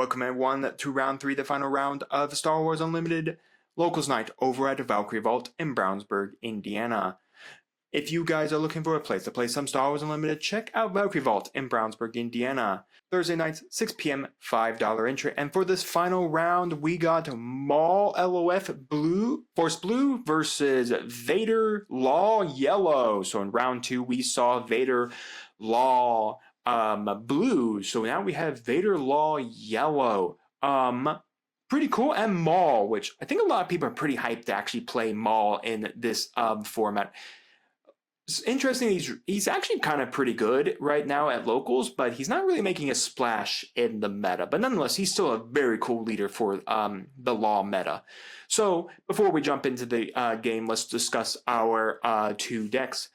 Welcome everyone to round 3, the final round of Star Wars Unlimited Locals Night over at Valkyrie Vault in Brownsburg, Indiana. If you guys are looking for a place to play some Star Wars Unlimited, check out Valkyrie Vault in Brownsburg, Indiana. Thursday nights, 6 p.m., $5 entry. And for this final round, we got Maul LOF Blue, Force Blue versus Vader Law Yellow. So in round 2, we saw Vader Law Blue. So now we have Vader Law Yellow. Pretty cool. And Maul, which I think a lot of people are pretty hyped to actually play Maul in this format. It's interesting, he's actually kind of pretty good right now at locals, but he's not really making a splash in the meta. But nonetheless, he's still a very cool leader for the Law meta. So before we jump into the game, let's discuss our 2 decks.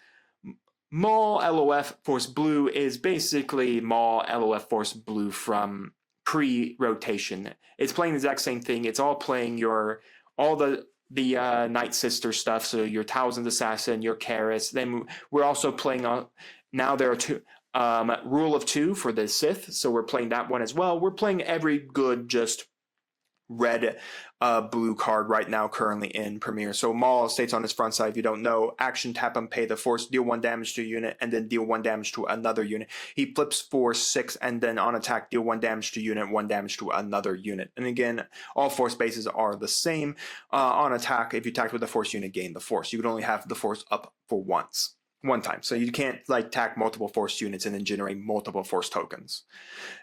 Maul LOF Force Blue is basically Maul LOF Force Blue from pre-rotation. It's playing the exact same thing. It's all playing all the Night Sister stuff, so your Thousand Assassin, your Karis. Then we're also playing on, now there are 2 Rule of 2 for the Sith, so we're playing that one as well. We're playing every good just red blue card right now currently in Premiere. So Maul states on his front side, if you don't know, action tap and pay the force, deal 1 damage to a unit, and then deal 1 damage to another unit. He flips for 6, and then on attack, deal 1 damage to a unit, 1 damage to another unit. And again, all force bases are the same. On attack, if you attack with a force unit, gain the force. You can only have the force up for one time, so you can't like attack multiple force units and then generate multiple force tokens.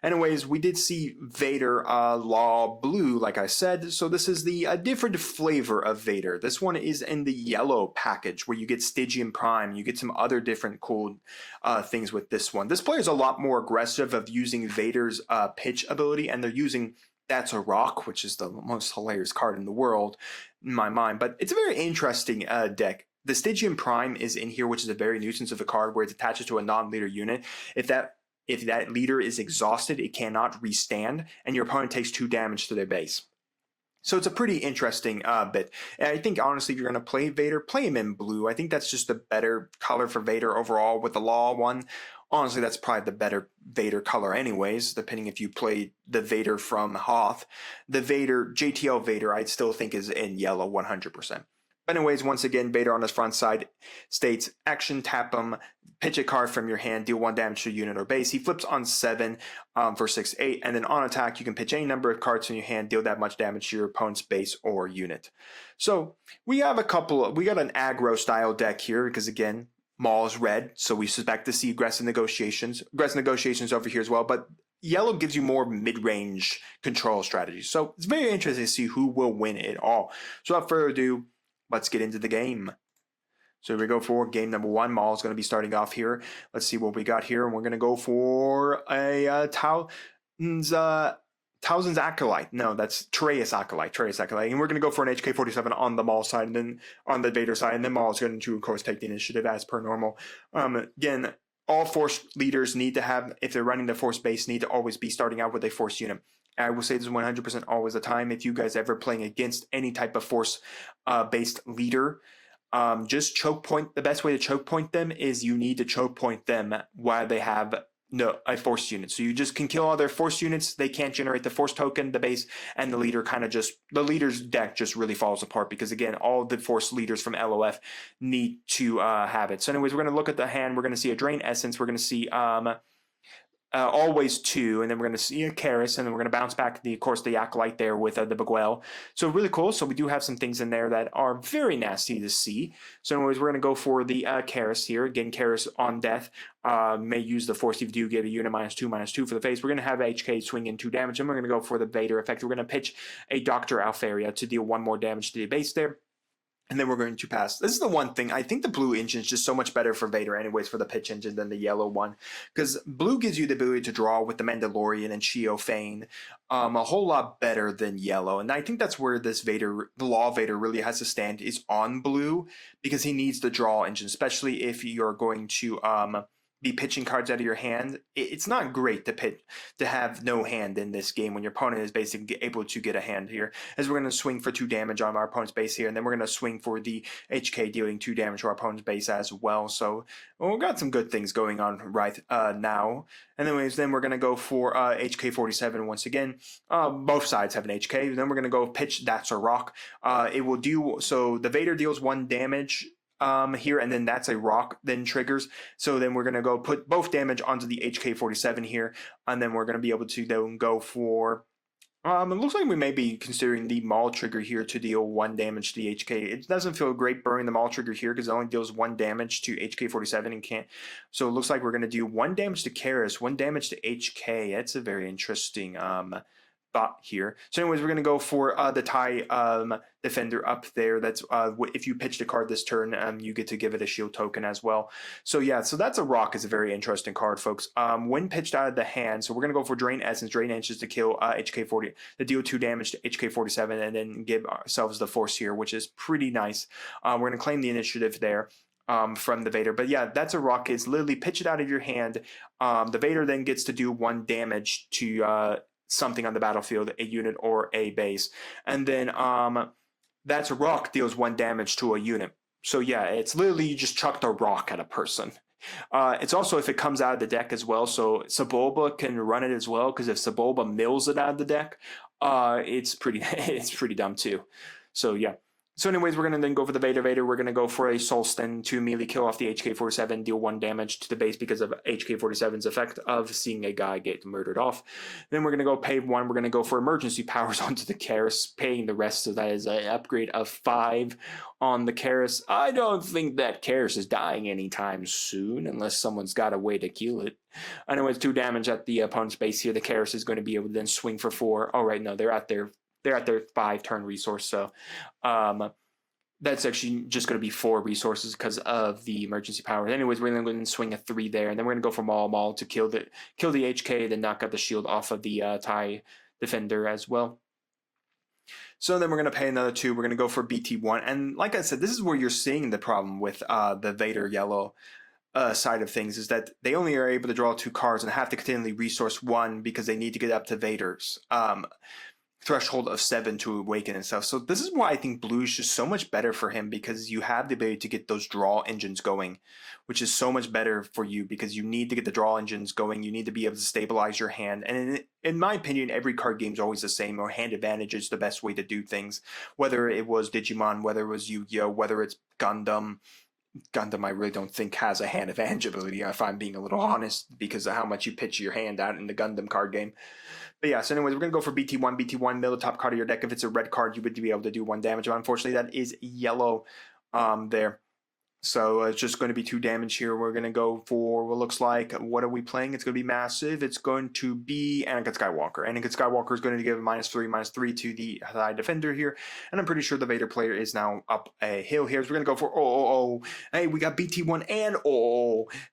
Anyways, we did see Vader Law Blue, like I said, so this is the different flavor of Vader. This one is in the yellow package where you get Stygian Prime, you get some other different cool things with this one. This player is a lot more aggressive of using Vader's pitch ability, and they're using That's a Rock, which is the most hilarious card in the world in my mind, but it's a very interesting deck. The Stygian Prime is in here, which is a very nuisance of a card where it attaches to a non-leader unit. If that leader is exhausted, it cannot restand, and your opponent takes 2 damage to their base. So it's a pretty interesting bit. And I think, honestly, if you're going to play Vader, play him in blue. I think that's just a better color for Vader overall with the Law one. Honestly, that's probably the better Vader color anyways, depending if you play the Vader from Hoth. The Vader, JTL Vader, I'd still think is in yellow 100%. But anyways, once again, Vader on his front side states, action tap him, pitch a card from your hand, deal 1 damage to a unit or base. He flips on 7 for 6/8, and then on attack, you can pitch any number of cards from your hand, deal that much damage to your opponent's base or unit. So we have we got an aggro style deck here, because again, Maul is red, so we suspect to see aggressive negotiations over here as well, but yellow gives you more mid-range control strategies. So it's very interesting to see who will win it all. So without further ado, let's get into the game. So here we go for game number 1. Maul is going to be starting off here. Let's see what we got here. And we're going to go for a Thousand's Acolyte. No, that's Trey's Acolyte. And we're going to go for an HK-47 on the Maul side, and then on the Vader side. And then Maul is going to, of course, take the initiative as per normal. Again, all force leaders need to have, if they're running the force base, need to always be starting out with a force unit. I will say this 100% always the time. If you guys ever playing against any type of force based leader, just choke point. The best way to choke point them is you need to choke point them while they have a force unit. So you just can kill all their force units. They can't generate the force token, the base, and the leader the leader's deck just really falls apart, because again, all the force leaders from LOF need to have it. So anyways, we're going to look at the hand. We're going to see a Drain Essence. We're going to see always 2, and then we're going to see a Karis, and then we're going to bounce back of course the Acolyte there with the Baguel. So really cool. So we do have some things in there that are very nasty to see. So anyways, we're going to go for the Karis here. Again, Karis on death may use the force. If you do get a unit -2/-2 for the face, we're going to have HK swing in 2 damage, and we're going to go for the Vader effect. We're going to pitch a Dr. Alfaria to deal 1 more damage to the base there. And then we're going to pass. This is the one thing. I think the blue engine is just so much better for Vader anyways for the pitch engine than the yellow one. Because blue gives you the ability to draw with the Mandalorian and Xiao a whole lot better than yellow. And I think that's where this Vader, the Law Vader really has to stand, is on blue. Because he needs the draw engine, especially if you're going to be pitching cards out of your hand, it's not great to have no hand in this game when your opponent is basically able to get a hand here. As we're going to swing for 2 damage on our opponent's base here, and then we're going to swing for the HK dealing 2 damage to our opponent's base as well. So we've got some good things going on right now. And anyways, then we're going to go for HK47 once again. Both sides have an HK. Then we're going to go pitch That's a Rock. It will do, so the Vader deals 1 damage here, and then That's a Rock then triggers. So then we're going to go put both damage onto the HK47 here, and then we're going to be able to then go for it looks like we may be considering the Maul trigger here to deal 1 damage to the HK. It doesn't feel great burning the Maul trigger here because it only deals 1 damage to HK47 and can't. So it looks like we're going to do 1 damage to 𝐒𝐎𝐿, 1 damage to HK. That's a very interesting thought here. So anyways, we're going to go for the TIE defender up there. That's if you pitched a card this turn, you get to give it a shield token as well. So yeah, so That's a Rock is a very interesting card, folks. When pitched out of the hand, so we're going to go for Drain Essence. Drain Essence to kill HK40, to deal 2 damage to HK47, and then give ourselves the Force here, which is pretty nice. We're going to claim the initiative there. From the Vader. But yeah, That's a Rock is literally pitch it out of your hand. The Vader then gets to do 1 damage to something on the battlefield, a unit or a base. And then That's a Rock deals 1 damage to a unit. So yeah, it's literally you just chucked a rock at a person. It's also if it comes out of the deck as well, so Sebulba can run it as well, because if Sebulba mills it out of the deck, it's pretty dumb too. So yeah. So anyways, we're going to then go for the Vader. We're going to go for a Soul Stun to immediately kill off the HK47, deal 1 damage to the base because of HK47's effect of seeing a guy get murdered off. Then we're going to go pay 1. We're going to go for emergency powers onto the 𝐒𝐻, paying the rest, so that is an upgrade of 5 on the 𝐒𝐻. I don't think that 𝐒𝐻 is dying anytime soon, unless someone's got a way to kill it. Anyways, 2 damage at the opponent's base here. The 𝐒𝐻 is going to be able to then swing for 4. Oh, right, no, they're at their 5-turn resource, so that's actually just going to be 4 resources because of the emergency power. Anyways, we're going to swing a 3 there, and then we're going to go for Maul to kill the HK, then knock out the shield off of the TIE defender as well. So then we're going to pay another 2. We're going to go for BT1, and like I said, this is where you're seeing the problem with the Vader yellow side of things, is that they only are able to draw 2 cards and have to continually resource 1 because they need to get up to Vader's threshold of 7 to awaken and stuff. So this is why I think blue is just so much better for him, because you have the ability to get those draw engines going, which is so much better for you because you need to get the draw engines going. You need to be able to stabilize your hand. And in my opinion, every card game is always the same, or hand advantage is the best way to do things. Whether it was Digimon, whether it was Yu-Gi-Oh, whether it's Gundam. Gundam, I really don't think has a hand advantage ability, if I'm being a little honest, because of how much you pitch your hand out in the Gundam card game. But yeah, so anyways, we're going to go for BT1. BT1, middle top card of your deck. If it's a red card, you would be able to do 1 damage. But unfortunately, that is yellow there. So it's just going to be 2 damage here. We're going to go for what looks like, what are we playing? It's going to be massive. It's going to be Anakin Skywalker. Anakin Skywalker is going to give -3/-3 to the TIE defender here. And I'm pretty sure the Vader player is now up a hill here. So we're going to go for Hey, we got BT1 and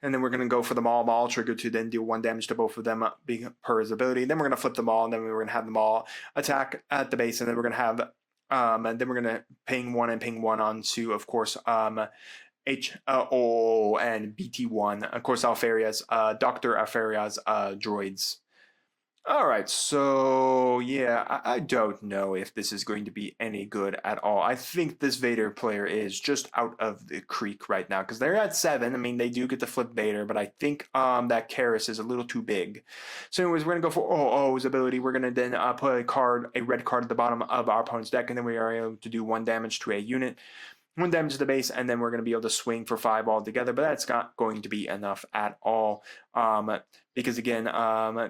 And then we're going to go for the Maul trigger to then deal 1 damage to both of them per his ability. Then we're going to flip the Maul, and then we're going to have the Maul attack at the base. And then we're going to have, and then we're going to ping 1 and ping 1 onto, of course, and BT1, of course, Dr. Alfaria's droids. All right, so yeah, I don't know if this is going to be any good at all. I think this Vader player is just out of the creek right now because they're at 7. I mean, they do get to flip Vader, but I think that 𝐒𝐻 is a little too big. So anyways, we're going to go for 𝐒𝐲's ability. We're going to then put a red card at the bottom of our opponent's deck, and then we are able to do 1 damage to a unit. 1 damage to the base, and then we're going to be able to swing for 5 altogether, but that's not going to be enough at all. Because again,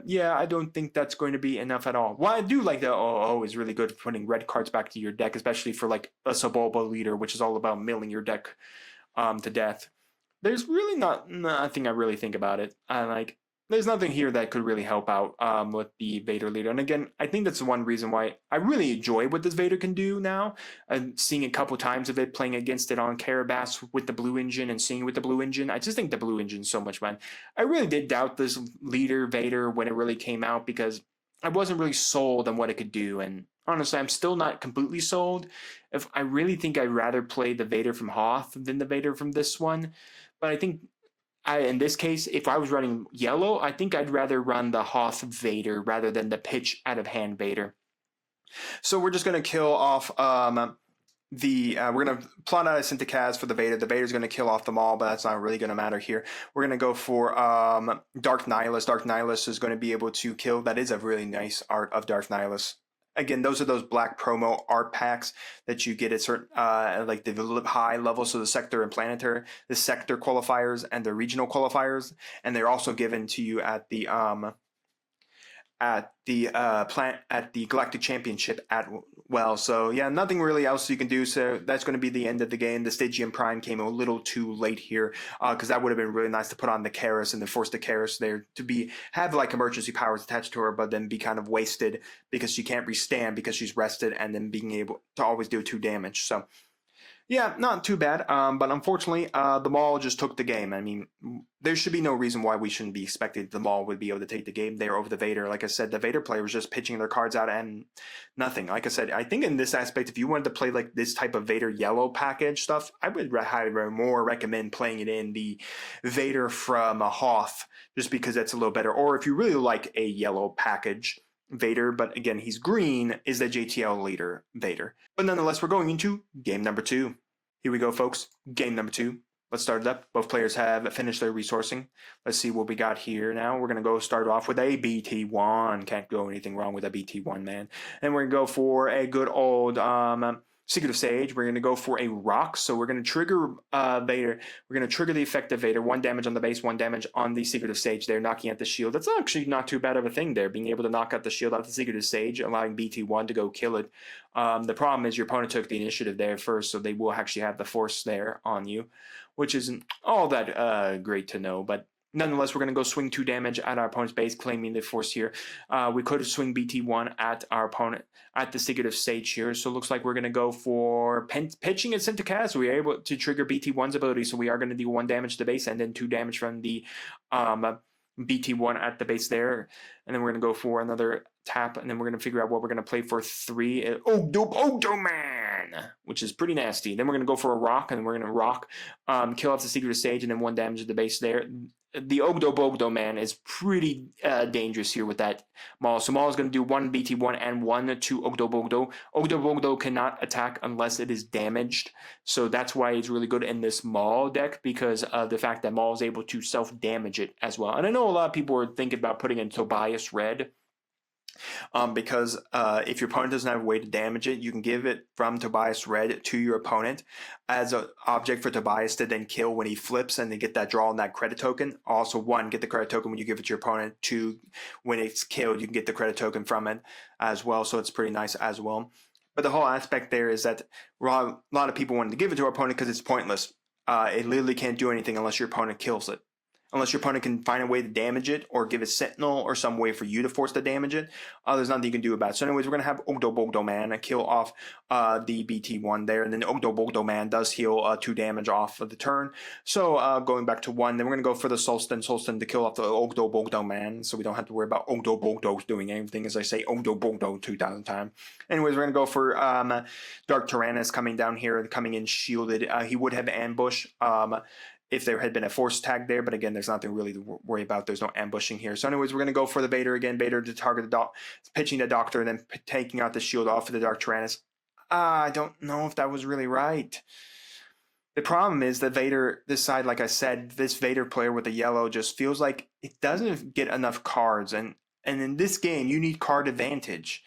yeah, I don't think that's going to be enough at all. Well, I do like that 𝐒𝐲 is really good for putting red cards back to your deck, especially for like a Sebulba leader, which is all about milling your deck to death. There's really not nothing I really think about it. There's nothing here that could really help out with the Vader leader. And again, I think that's one reason why I really enjoy what this Vader can do now. And seeing a couple times of it, playing against it on Carabas with the blue engine and seeing with the blue engine. I just think the blue engine is so much fun. I really did doubt this leader Vader when it really came out because I wasn't really sold on what it could do. And honestly, I'm still not completely sold. If I really think I'd rather play the Vader from Hoth than the Vader from this one. But I think in this case, if I was running yellow, I think I'd rather run the Hoth Vader rather than the pitch out of hand Vader. So we're just going to kill off we're going to plot out a 𝐒𝐄𝐄 for the Vader. The Vader's going to kill off the Maul, but that's not really going to matter here. We're going to go for Dark Nihilus. Dark Nihilus is going to be able to kill. That is a really nice art of Dark Nihilus. Again, those are those black promo art packs that you get at certain, like the high level. So the sector and planetary, the sector qualifiers and the regional qualifiers, and they're also given to you at the Galactic Championship so yeah, nothing really else you can do. So that's going to be the end of the game. The Stygian Prime came a little too late here, because that would have been really nice to put on the 𝐒𝐻 and then force the 𝐒𝐻 there to have like emergency powers attached to her, but then be kind of wasted because she can't restand because she's rested, and then being able to always do 2 damage. So yeah, not too bad, but unfortunately, the Maul just took the game. I mean, there should be no reason why we shouldn't be expecting the Maul would be able to take the game there over the Vader. Like I said, the Vader player was just pitching their cards out and nothing. Like I said, I think in this aspect, if you wanted to play like this type of Vader yellow package stuff, I would more recommend playing it in the Vader from Hoth, just because that's a little better. Or if you really like a yellow package Vader, but again, he's green, is the JTL leader Vader. But nonetheless, we're going into game number 2. Here we go, folks. Game number 2. Let's start it up. Both players have finished their resourcing. Let's see what we got here now. We're going to go start off with a BT1. Can't go anything wrong with a BT1, man. And we're going to go for a good old Secret of Sage. We're going to go for a rock. So we're going to trigger Vader. We're going to trigger the effect of Vader. 1 damage on the base, 1 damage on the Secret of Sage there, knocking out the shield. That's actually not too bad of a thing there, being able to knock out the shield out of the Secret of Sage, allowing BT1 to go kill it. The problem is your opponent took the initiative there first, so they will actually have the force there on you, which isn't all that great to know, but nonetheless, we're going to go swing 2 damage at our opponent's base, claiming the force here. We could swing BT1 at our opponent at the Secret of Sage here. So it looks like we're going to go for pitching at 𝐶𝐶. So we are able to trigger BT1's ability. So we are going to do 1 damage to the base and then 2 damage from the BT1 at the base there. And then we're going to go for another tap. And then we're going to figure out what we're going to play for 3. Ogdo Man, which is pretty nasty. Then we're going to go for a rock, and we're going to rock, kill off the Secret of Sage, and then 1 damage to the base there. The Ogdo Man is pretty dangerous here with that Maul. So Maul is going to do 1 BT1 and 1 to Ogdo. Ogdo cannot attack unless it is damaged. So that's why it's really good in this Maul deck, because of the fact that Maul is able to self-damage it as well. And I know a lot of people are thinking about putting in Tobias Red, because if your opponent doesn't have a way to damage it, you can give it from Tobias Red to your opponent as an object for Tobias to then kill when he flips, and then get that draw on that credit token. Also, 1, get the credit token when you give it to your opponent. 2, when it's killed, you can get the credit token from it as well, so it's pretty nice as well. But the whole aspect there is that a lot of people wanted to give it to our opponent because it's pointless. It literally can't do anything unless your opponent kills it. Unless your opponent can find a way to damage it, or give it Sentinel, or some way for you to force to damage it, there's nothing you can do about it. So anyways, we're going to have Ogdo Man kill off the BT1 there, and then Ogdo Man does heal 2 damage off of the turn. So going back to 1, then we're going to go for the Sulstan to kill off the Ogdo Man, so we don't have to worry about Ogdo doing anything, as I say Ogdo 2,000 times. Anyways, we're going to go for Dark Tyrannus coming down here, coming in shielded. He would have ambush if there had been a force tag there, but again, there's nothing really to worry about. There's no ambushing here. So anyways, we're going to go for the Vader again. Vader to target the pitching the Doctor, and then taking out the shield off of the Dark Tyrannus. I don't know if that was really right. The problem is that Vader, this side, like I said, this Vader player with the yellow just feels like it doesn't get enough cards. And in this game, you need card advantage.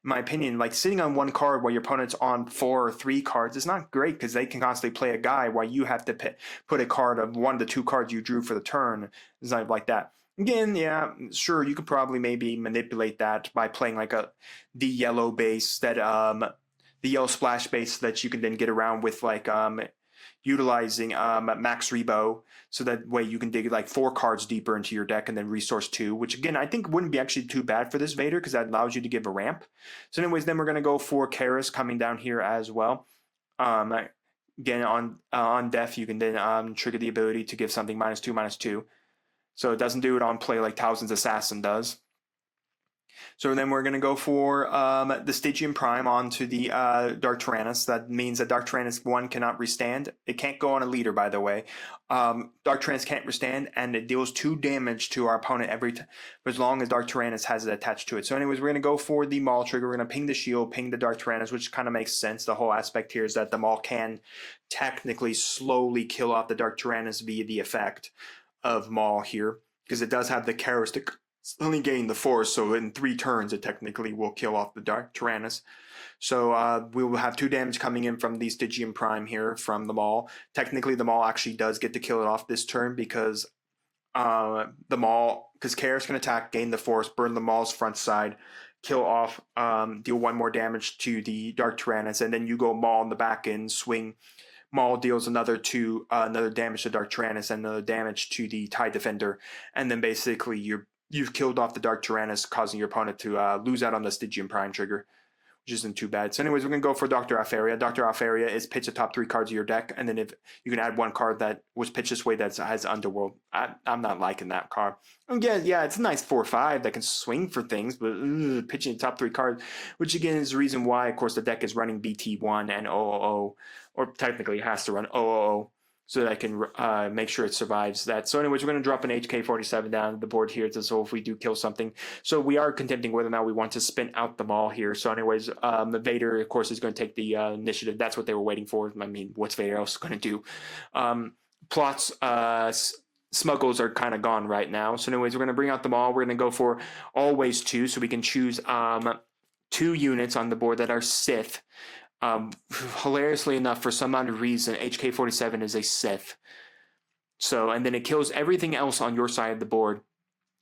In my opinion, like sitting on 1 card while your opponent's on 4 or 3 cards is not great, because they can constantly play a guy while you have to put a card of 1 to 2 cards you drew for the turn. It's not like that. Again, yeah, sure, you could probably maybe manipulate that by playing like the yellow base that the yellow splash base that you can then get around with, like utilizing Max Rebo, so that way you can dig like 4 cards deeper into your deck and then resource 2, which again I think wouldn't be actually too bad for this Vader, because that allows you to give a ramp. So anyways, then we're going to go for 𝐒𝐻 coming down here as well. Again, on death, you can then trigger the ability to give something -2/-2. So it doesn't do it on play like Towson's Assassin does. So then we're going to go for the Stygian Prime onto the Dark Tyrannus. That means that Dark Tyrannus 1 cannot withstand. It can't go on a leader, by the way. Dark Tyrannus can't withstand, and it deals 2 damage to our opponent every time, as long as Dark Tyrannus has it attached to it. So anyways, we're going to go for the Maul trigger. We're going to ping the shield, ping the Dark Tyrannus, which kind of makes sense. The whole aspect here is that the Maul can technically slowly kill off the Dark Tyrannus via the effect of Maul here, because it does have the characteristic only gain the force, so in 3 turns it technically will kill off the Dark Tyrannus. So we will have 2 damage coming in from the Stygian Prime here from the Maul. Technically the Maul actually does get to kill it off this turn because Karis can attack, gain the force, burn the Maul's front side, kill off, deal 1 more damage to the Dark Tyrannus, and then you go Maul on the back end, swing. Maul deals another damage to Dark Tyrannus and another damage to the TIE Defender, and then basically you've killed off the Dark Tyrannus, causing your opponent to lose out on the Stygian Prime trigger, which isn't too bad. So anyways, we're going to go for Dr. 𝐒𝐓𝐿. Dr. 𝐒𝐓𝐿 is pitch the top 3 cards of your deck, and then if you can add 1 card that was pitched this way that has Underworld. I'm not liking that card. Yeah, it's a nice 4/5 that can swing for things, but pitching the top 3 cards, which again is the reason why, of course, the deck is running BT1 and 𝐿𝐿, or technically it has to run 𝐿𝐿, so that I can make sure it survives that. So anyways, we're going to drop an 𝐂𝐏𝐾47 down the board here to so if we do kill something. So we are contending whether or not we want to spin out the Maul here. So anyways, the Vader, of course, is going to take the initiative. That's what they were waiting for. I mean, what's Vader else going to do? Plots, smuggles are kind of gone right now. So anyways, we're going to bring out the Maul. We're going to go for always 2, so we can choose 2 units on the board that are Sith. Hilariously enough, for some odd reason, 𝐂𝐏𝐾47 is a Sith. So, and then it kills everything else on your side of the board.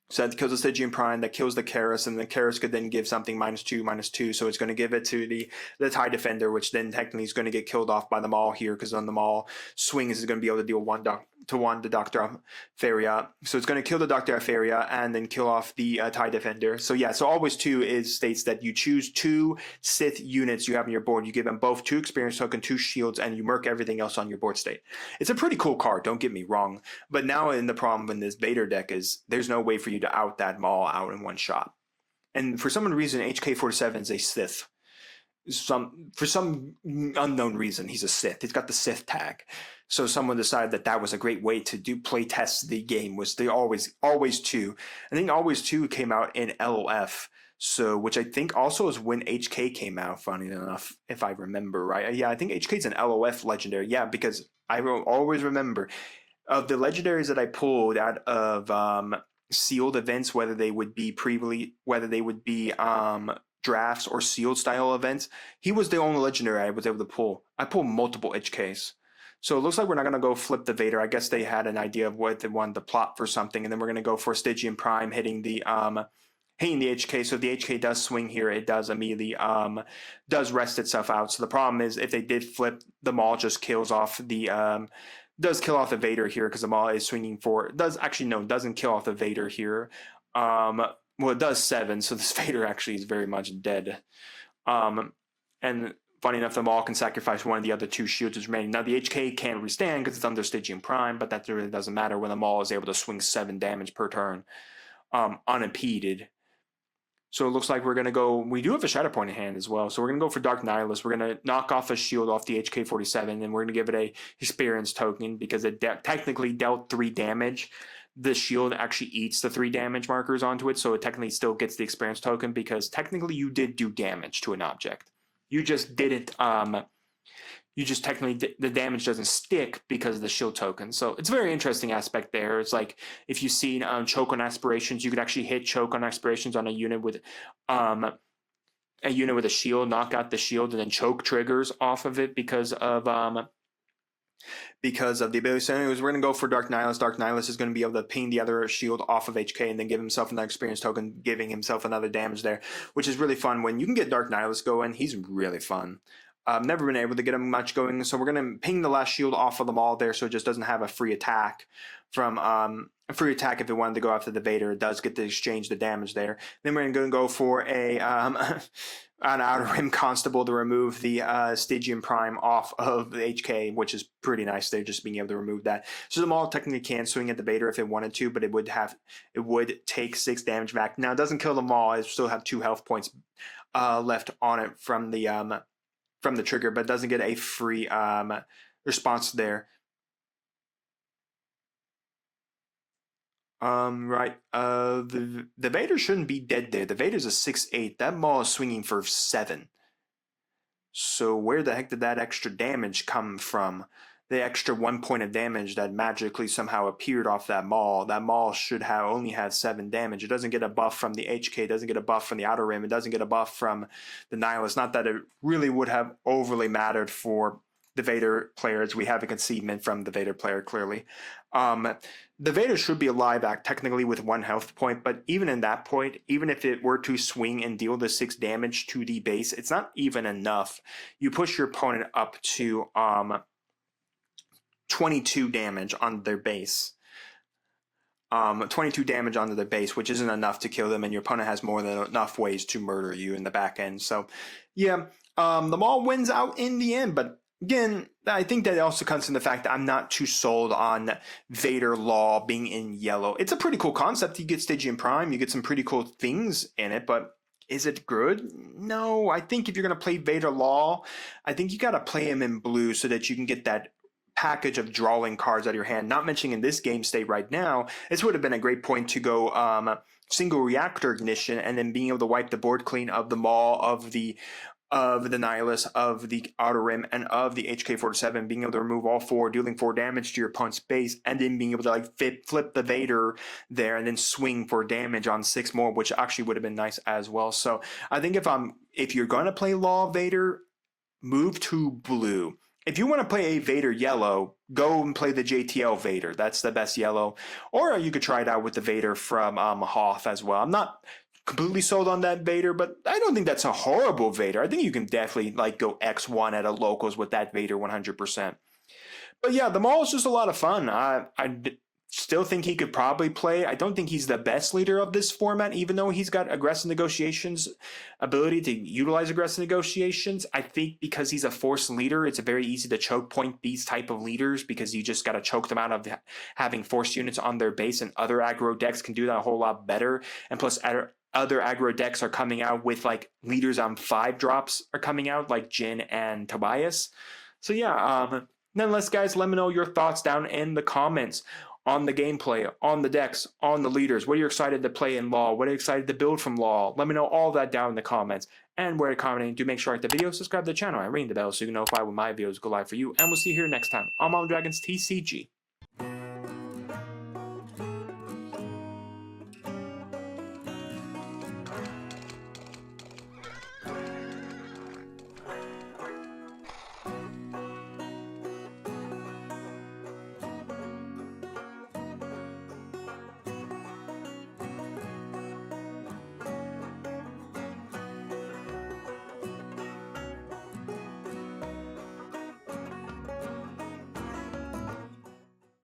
So that kills the Stygian Prime, that kills the Karis, and the Karis could then give something -2/-2. So it's going to give it to the TIE Defender, which then technically is going to get killed off by the Maul here, because on the Maul swings is going to be able to deal 1 to Dr. 𝐒𝐓𝐿. So it's going to kill the Dr. 𝐒𝐓𝐿 and then kill off the TIE Defender. So yeah, so always 2 states that you choose 2 Sith units you have on your board. You give them both 2 experience token, 2 shields, and you murk everything else on your board state. It's a pretty cool card, don't get me wrong. But now in the problem in this Vader deck is there's no way for you to out that Maul out in 1 shot. And for some reason, 𝐂𝐏𝐾47 is a Sith. For some unknown reason, he's a Sith. He's got the Sith tag. So someone decided that was a great way to play test the game, was the always 2. I think always 2 came out in LOF, so which I think also is when 𝐻K came out, funny enough, if I remember right. Yeah, I think 𝐻K's an LOF legendary. Yeah, because I will always remember of the legendaries that I pulled out of sealed events, whether they would be drafts or sealed style events, he was the only legendary I was able to pull. I pulled multiple 𝐻Ks. So it looks like we're not going to go flip the Vader. I guess they had an idea of what they wanted to plot for something, and then we're going to go for Stygian Prime hitting the 𝐻K. So if the 𝐻K does swing here, it does immediately does rest itself out. So the problem is if they did flip, the Maul just kills off the does kill off the Vader here, because the Maul is swinging for it doesn't kill off the Vader here. Well, it does 7, so this Vader actually is very much dead. And funny enough, the Maul can sacrifice one of the other 2 shields that's remaining. Now, the 𝐻K can't withstand because it's under Stygian Prime, but that really doesn't matter when the Maul is able to swing 7 damage per turn unimpeded. So it looks like we're going to go... We do have a Shatterpoint in hand as well, so we're going to go for Dark Nihilus. We're going to knock off a shield off the 𝐻K47, and we're going to give it a experience token because it technically dealt 3 damage. The shield actually eats the 3 damage markers onto it, so it technically still gets the experience token because technically you did do damage to an object. You just didn't, the damage doesn't stick because of the shield token. So it's a very interesting aspect there. It's like if you've seen choke on aspirations, you could actually hit choke on aspirations on a unit with a shield, knock out the shield, and then choke triggers off of it because of the ability. So anyways, we're going to go for Dark Nihilus. Dark Nihilus is going to be able to ping the other shield off of 𝐻K and then give himself another experience token, giving himself another damage there, which is really fun. When you can get Dark Nihilus going, he's really fun. I've never been able to get him much going, so we're going to ping the last shield off of the Maul there so it just doesn't have a free attack from a free attack if it wanted to go after the Vader. It does get to exchange the damage there. Then we're going to go for a an Outer Rim Constable to remove the Stygian Prime off of the HK, which is pretty nice. They're just being able to remove that. So the Maul technically can swing at the Vader if it wanted to, but it would take 6 damage back. Now it doesn't kill the Maul. It still have 2 health points left on it from the trigger, but it doesn't get a free response there. Right. The Vader shouldn't be dead there. The Vader's a 6/8. That Maul is swinging for 7. So where the heck did that extra damage come from? The extra 1 point of damage that magically somehow appeared off that Maul. That Maul should only have 7 damage. It doesn't get a buff from the HK. It doesn't get a buff from the Outer Rim. It doesn't get a buff from the Nihilus. Not that it really would have overly mattered for the Vader players. We have a concedement from the Vader player, clearly. The Vader should be alive technically with 1 health point, but even in that point, even if it were to swing and deal the 6 damage to the base, it's not even enough. You push your opponent up to 22 damage on their base. 22 damage onto their base, which isn't enough to kill them, and your opponent has more than enough ways to murder you in the back end. So, yeah, the Maul wins out in the end, but again, I think that also comes from the fact that I'm not too sold on Vader Law being in yellow. It's a pretty cool concept. You get Stygian Prime, you get some pretty cool things in it, but is it good? No, I think if you're going to play Vader Law, I think you got to play him in blue so that you can get that package of drawing cards out of your hand. Not mentioning in this game state right now, this would have been a great point to go single reactor ignition and then being able to wipe the board clean of the Maul, of the Nihilus, of the Outer Rim, and of the HK-47, being able to remove all 4, dealing 4 damage to your opponent's base, and then being able to like flip the Vader there and then swing for damage on 6 more, which actually would have been nice as well. So I think if you're going to play Law Vader, move to blue. If you want to play a Vader yellow, go and play the JTL Vader. That's the best yellow. Or you could try it out with the Vader from Hoth as well. I'm not completely sold on that Vader, but I don't think that's a horrible Vader. I think you can definitely like go X1 at a locals with that Vader 100%. But yeah, the Maul is just a lot of fun. I still think he could probably play. I don't think he's the best leader of this format, even though he's got aggressive negotiations, ability to utilize aggressive negotiations. I think because he's a force leader, it's very easy to choke point these type of leaders because you just got to choke them out of having force units on their base, and other aggro decks can do that a whole lot better. And plus, other aggro decks are coming out with like leaders on 5 drops are coming out, like Jin and Tobias. So yeah, nonetheless, guys, let me know your thoughts down in the comments on the gameplay, on the decks, on the leaders. What are you excited to play in Law? What are you excited to build from Law? Let me know all that down in the comments. And where to commenting, do make sure to like the video, subscribe to the channel, and ring the bell so you can notify when my videos go live for you. And we'll see you here next time on Mom Dragons TCG.